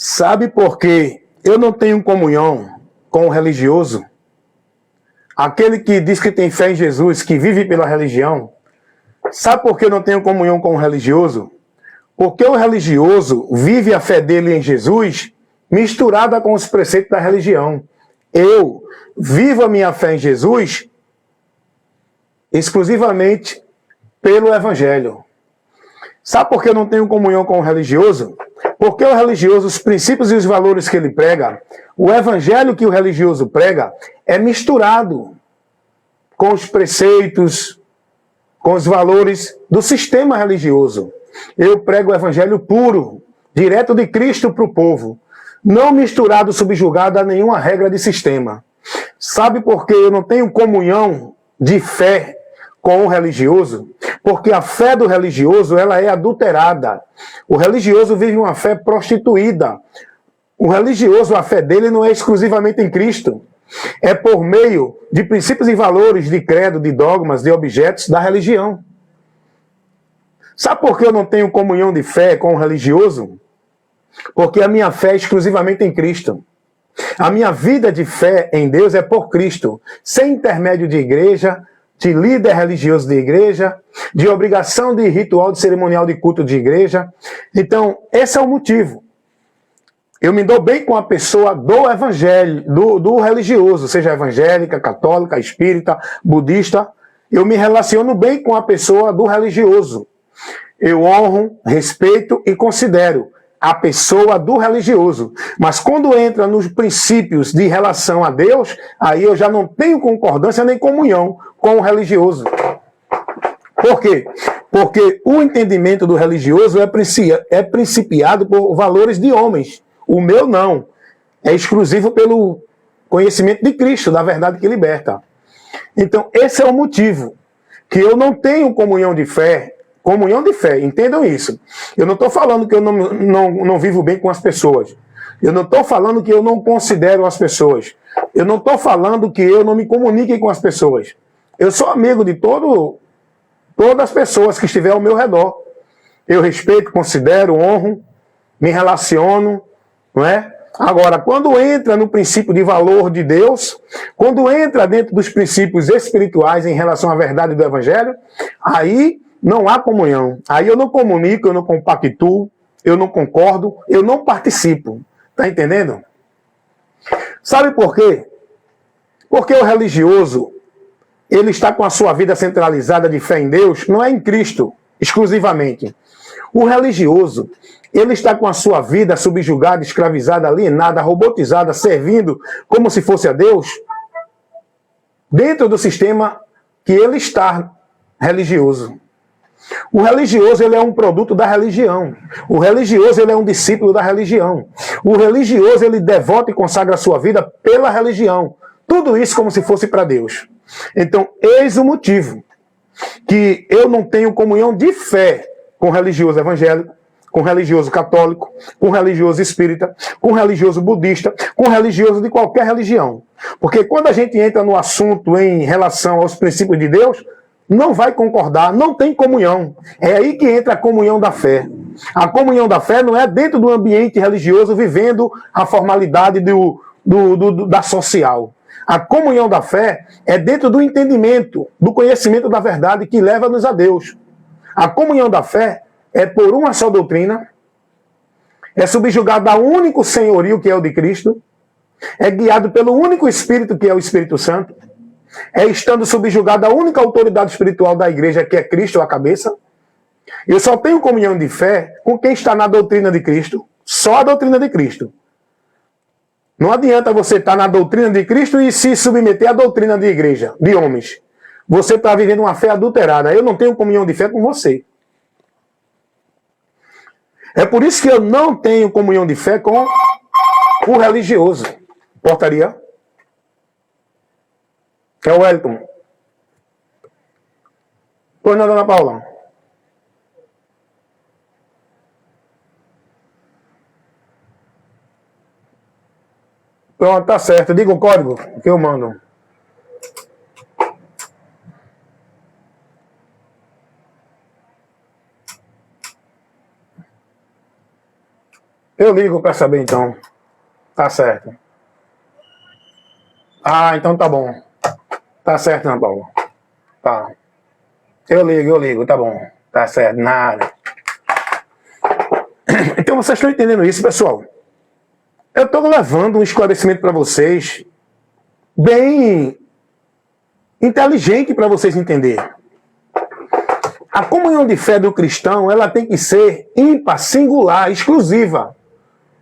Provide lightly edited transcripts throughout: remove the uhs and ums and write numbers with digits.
Sabe por que eu não tenho comunhão com o religioso? Aquele que diz que tem fé em Jesus, que vive pela religião. Sabe por que eu não tenho comunhão com o religioso? Porque o religioso vive a fé dele em Jesus misturada com os preceitos da religião. Eu vivo a minha fé em Jesus exclusivamente pelo Evangelho. Sabe por que eu não tenho comunhão com o religioso? Porque o religioso, os princípios e os valores que ele prega, o Evangelho que o religioso prega, é misturado com os preceitos, com os valores do sistema religioso. Eu prego o Evangelho puro, direto de Cristo para o povo, não misturado, subjugado a nenhuma regra de sistema. Sabe por que eu não tenho comunhão de fé com o religioso? Porque a fé do religioso, ela é adulterada. O religioso vive uma fé prostituída. O religioso, a fé dele não é exclusivamente em Cristo. É por meio de princípios e valores, de credo, de dogmas, de objetos da religião. Sabe por que eu não tenho comunhão de fé com o religioso? Porque a minha fé é exclusivamente em Cristo. A minha vida de fé em Deus é por Cristo, sem intermédio de igreja, de líder religioso de igreja, de obrigação de ritual, de cerimonial de culto de igreja. Então, esse é o motivo. Eu me dou bem com a pessoa do evangelho, do religioso, seja evangélica, católica, espírita, budista. Eu me relaciono bem com a pessoa do religioso. Eu honro, respeito e considero a pessoa do religioso. Mas quando entra nos princípios de relação a Deus, aí eu já não tenho concordância nem comunhão com o religioso. Por quê? Porque o entendimento do religioso é principiado por valores de homens. O meu não. É exclusivo pelo conhecimento de Cristo, da verdade que liberta. Então, esse é o motivo que eu não tenho comunhão de fé. Comunhão de fé, entendam isso. Eu não estou falando que eu não vivo bem com as pessoas. Eu não estou falando que eu não considero as pessoas. Eu não estou falando que eu não me comunique com as pessoas. Eu sou amigo de todas as pessoas que estiverem ao meu redor. Eu respeito, considero, honro, me relaciono, não é? Agora, quando entra no princípio de valor de Deus, quando entra dentro dos princípios espirituais em relação à verdade do Evangelho, aí não há comunhão. Aí eu não comunico, eu não compactuo, eu não concordo, eu não participo. Está entendendo? Sabe por quê? Porque o religioso, ele está com a sua vida centralizada de fé em Deus, não é em Cristo exclusivamente. O religioso, ele está com a sua vida subjugada, escravizada, alienada, robotizada, servindo como se fosse a Deus, dentro do sistema que ele está religioso. O religioso, ele é um produto da religião. O religioso, ele é um discípulo da religião. O religioso, ele devota e consagra a sua vida pela religião. Tudo isso como se fosse para Deus. Então, eis o motivo que eu não tenho comunhão de fé com religioso evangélico, com religioso católico, com religioso espírita, com religioso budista, com religioso de qualquer religião. Porque quando a gente entra no assunto em relação aos princípios de Deus, não vai concordar, não tem comunhão. É aí que entra a comunhão da fé. A comunhão da fé não é dentro do ambiente religioso, vivendo a formalidade da social. A comunhão da fé é dentro do entendimento, do conhecimento da verdade que leva-nos a Deus. A comunhão da fé é por uma só doutrina, é subjugado ao único senhorio que é o de Cristo, é guiado pelo único Espírito que é o Espírito Santo, é estando subjugado à única autoridade espiritual da igreja, que é Cristo, a cabeça. Eu só tenho comunhão de fé com quem está na doutrina de Cristo, só a doutrina de Cristo. Não adianta você estar na doutrina de Cristo e se submeter à doutrina de igreja, de homens. Você está vivendo uma fé adulterada. Eu não tenho comunhão de fé com você. É por isso que eu não tenho comunhão de fé com o religioso. Portaria? É o Wellington. Pois não, dona Paula? Pronto, tá certo. Diga o código que eu mando. Eu ligo para saber então. Tá certo. Ah, então tá bom. Tá certo, Ana Paula. Tá. Eu ligo, tá bom. Tá certo, nada. Então vocês estão entendendo isso, pessoal? Eu estou levando um esclarecimento para vocês bem inteligente para vocês entenderem. A comunhão de fé do cristão, ela tem que ser ímpar, singular, exclusiva,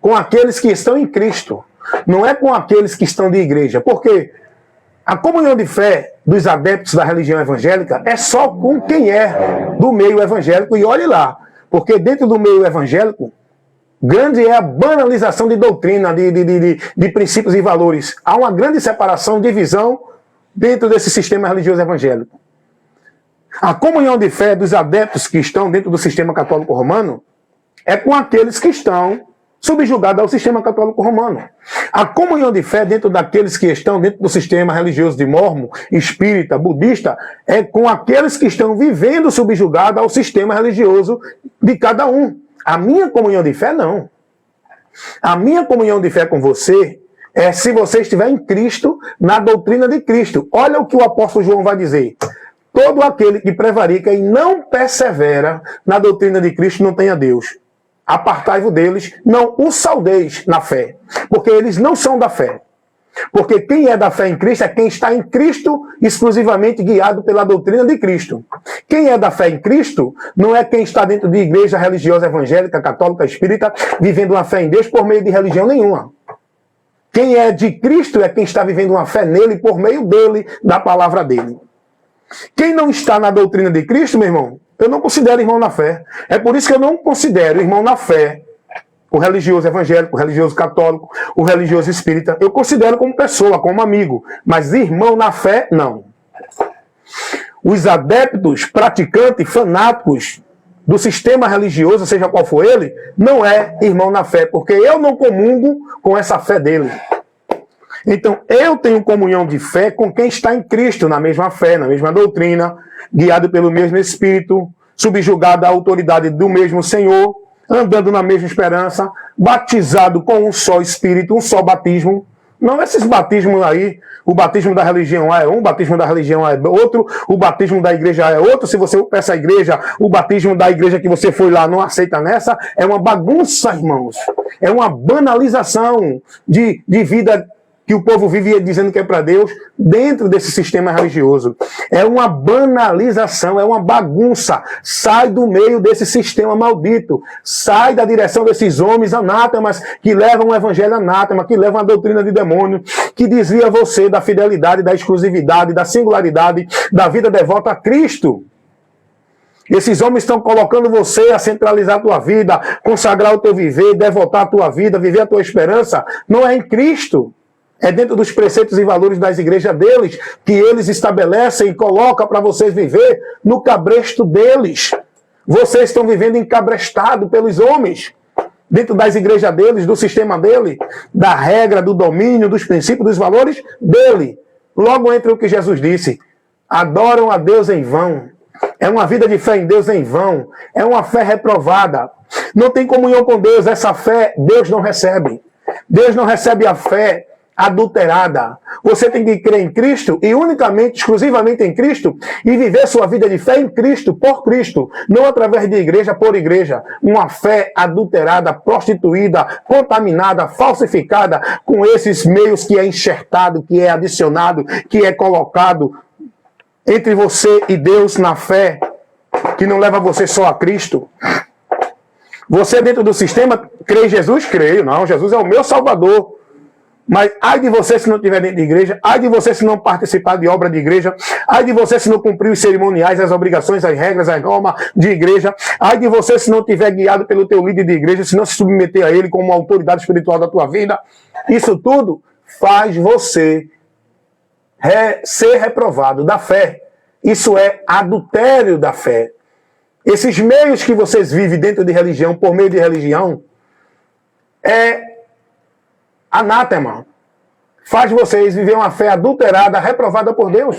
com aqueles que estão em Cristo. Não é com aqueles que estão de igreja. Porque a comunhão de fé dos adeptos da religião evangélica é só com quem é do meio evangélico. E olhe lá, porque dentro do meio evangélico, grande é a banalização de doutrina, de princípios e valores. Há uma grande separação, divisão dentro desse sistema religioso evangélico. A comunhão de fé dos adeptos que estão dentro do sistema católico romano é com aqueles que estão subjugados ao sistema católico romano. A comunhão de fé dentro daqueles que estão dentro do sistema religioso de mormon, espírita, budista, é com aqueles que estão vivendo subjugados ao sistema religioso de cada um. A minha comunhão de fé, não. A minha comunhão de fé com você é se você estiver em Cristo, na doutrina de Cristo. Olha o que o apóstolo João vai dizer. Todo aquele que prevarica e não persevera na doutrina de Cristo não tem a Deus. Apartai-vos deles, não os saudeis na fé, porque eles não são da fé. Porque quem é da fé em Cristo é quem está em Cristo, exclusivamente guiado pela doutrina de Cristo. Quem é da fé em Cristo não é quem está dentro de igreja religiosa evangélica, católica, espírita, vivendo uma fé em Deus por meio de religião nenhuma. Quem é de Cristo é quem está vivendo uma fé nele por meio dele, da palavra dele. Quem não está na doutrina de Cristo, meu irmão, eu não considero irmão na fé. É por isso que eu não considero irmão na fé o religioso evangélico, o religioso católico, o religioso espírita. Eu considero como pessoa, como amigo. Mas irmão na fé, não. Os adeptos, praticantes, fanáticos do sistema religioso, seja qual for ele, não é irmão na fé, porque eu não comungo com essa fé dele. Então, eu tenho comunhão de fé com quem está em Cristo, na mesma fé, na mesma doutrina, guiado pelo mesmo Espírito, subjugado à autoridade do mesmo Senhor, andando na mesma esperança, batizado com um só Espírito, um só batismo. Não esses batismos aí, o batismo da religião A é um, o batismo da religião A é outro, o batismo da igreja A é outro. Se você peça a igreja, o batismo da igreja que você foi lá não aceita nessa, é uma bagunça, irmãos. É uma banalização de vida que o povo vive dizendo que é para Deus, dentro desse sistema religioso. É uma banalização, é uma bagunça. Sai do meio desse sistema maldito. Sai da direção desses homens anátemas que levam o evangelho anátema, que levam a doutrina de demônio, que desvia você da fidelidade, da exclusividade, da singularidade, da vida devota a Cristo. Esses homens estão colocando você a centralizar a tua vida, consagrar o teu viver, devotar a tua vida, viver a tua esperança. Não é em Cristo. É dentro dos preceitos e valores das igrejas deles, que eles estabelecem e colocam para vocês viver no cabresto deles. Vocês estão vivendo encabrestado pelos homens, dentro das igrejas deles, do sistema dele, da regra, do domínio, dos princípios, dos valores dele. Logo entra o que Jesus disse: adoram a Deus em vão. É uma vida de fé em Deus em vão. É uma fé reprovada. Não tem comunhão com Deus. Essa fé Deus não recebe. Deus não recebe a fé adulterada. Você tem que crer em Cristo e unicamente, exclusivamente em Cristo e viver sua vida de fé em Cristo, por Cristo, não através de igreja por igreja. Uma fé adulterada, prostituída, contaminada, falsificada com esses meios que é enxertado, que é adicionado, que é colocado entre você e Deus na fé, que não leva você só a Cristo. Você dentro do sistema crê em Jesus? Creio. Não, Jesus é o meu Salvador. Mas ai de você se não estiver dentro de igreja, ai de você se não participar de obra de igreja, ai de você se não cumprir os cerimoniais, as obrigações, as regras, as normas de igreja, ai de você se não estiver guiado pelo teu líder de igreja, se não se submeter a ele como uma autoridade espiritual da tua vida. Isso tudo faz você ser reprovado da fé. Isso é adultério da fé. Esses meios que vocês vivem dentro de religião, por meio de religião, é anátema. Faz vocês viver uma fé adulterada, reprovada por Deus.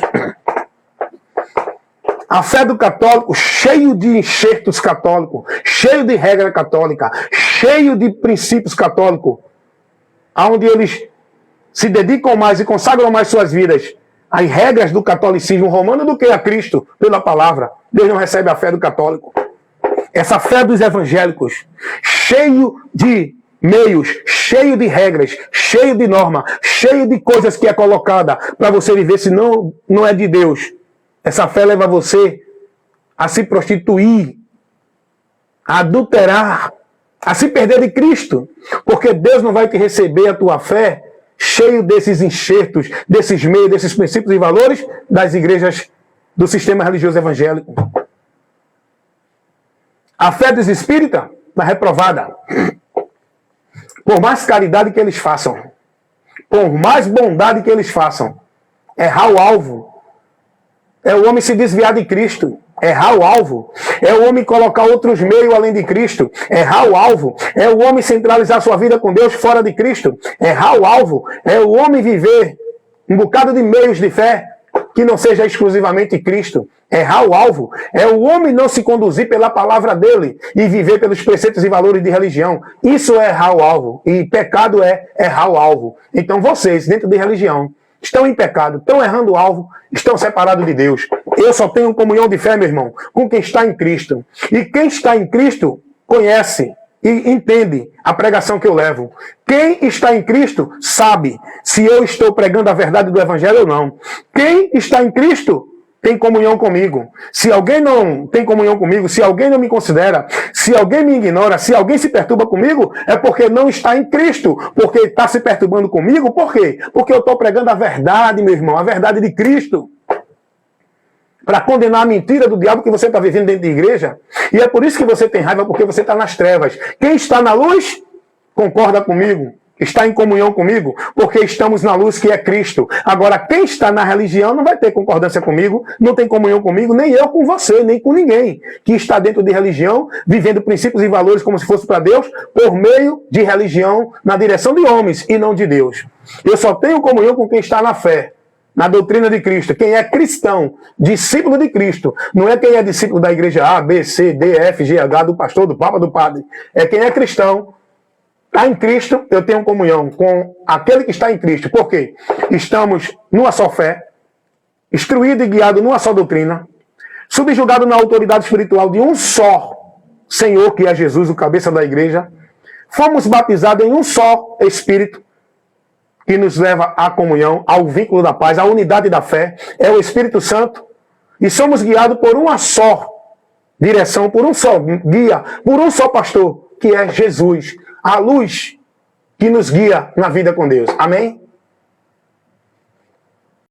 A fé do católico, cheio de enxertos católicos, cheio de regra católica, cheio de princípios católicos, onde eles se dedicam mais e consagram mais suas vidas às regras do catolicismo romano do que a Cristo, pela palavra. Deus não recebe a fé do católico. Essa fé dos evangélicos, cheio de meios, cheio de regras, cheio de norma, cheio de coisas que é colocada para você viver, se não é de Deus. Essa fé leva você a se prostituir, a adulterar, a se perder de Cristo, porque Deus não vai te receber a tua fé cheio desses enxertos, desses meios, desses princípios e valores das igrejas do sistema religioso evangélico. A fé dos espíritas está reprovada. Por mais caridade que eles façam, por mais bondade que eles façam, errar o alvo é o homem se desviar de Cristo. Errar o alvo é o homem colocar outros meios além de Cristo. Errar o alvo é o homem centralizar sua vida com Deus fora de Cristo. Errar o alvo é o homem viver um bocado de meios de fé que não seja exclusivamente Cristo. Errar o alvo é o homem não se conduzir pela palavra dele e viver pelos preceitos e valores de religião. Isso é errar o alvo. E pecado é errar o alvo. Então vocês, dentro de religião, estão em pecado, estão errando o alvo, estão separados de Deus. Eu só tenho comunhão de fé, meu irmão, com quem está em Cristo. E quem está em Cristo conhece e entende a pregação que eu levo. Quem está em Cristo sabe se eu estou pregando a verdade do Evangelho ou não. Quem está em Cristo tem comunhão comigo. Se alguém não tem comunhão comigo, se alguém não me considera, se alguém me ignora, se alguém se perturba comigo, é porque não está em Cristo. Porque está se perturbando comigo, por quê? Porque eu estou pregando a verdade, meu irmão, a verdade de Cristo. Para condenar a mentira do diabo que você está vivendo dentro de igreja. E é por isso que você tem raiva, porque você está nas trevas. Quem está na luz, concorda comigo. Está em comunhão comigo, porque estamos na luz que é Cristo. Agora, quem está na religião não vai ter concordância comigo, não tem comunhão comigo, nem eu com você, nem com ninguém. Que está dentro de religião, vivendo princípios e valores como se fosse para Deus, por meio de religião, na direção de homens e não de Deus. Eu só tenho comunhão com quem está na fé, na doutrina de Cristo. Quem é cristão, discípulo de Cristo, não é quem é discípulo da igreja A, B, C, D, F, G, H, do pastor, do papa, do padre. É quem é cristão. Está em Cristo, eu tenho comunhão com aquele que está em Cristo. Por quê? Estamos numa só fé, instruído e guiado numa só doutrina, subjugado na autoridade espiritual de um só Senhor, que é Jesus, o cabeça da igreja. Fomos batizados em um só Espírito, que nos leva à comunhão, ao vínculo da paz, à unidade da fé. É o Espírito Santo. E somos guiados por uma só direção, por um só guia, por um só pastor, que é Jesus. A luz que nos guia na vida com Deus. Amém?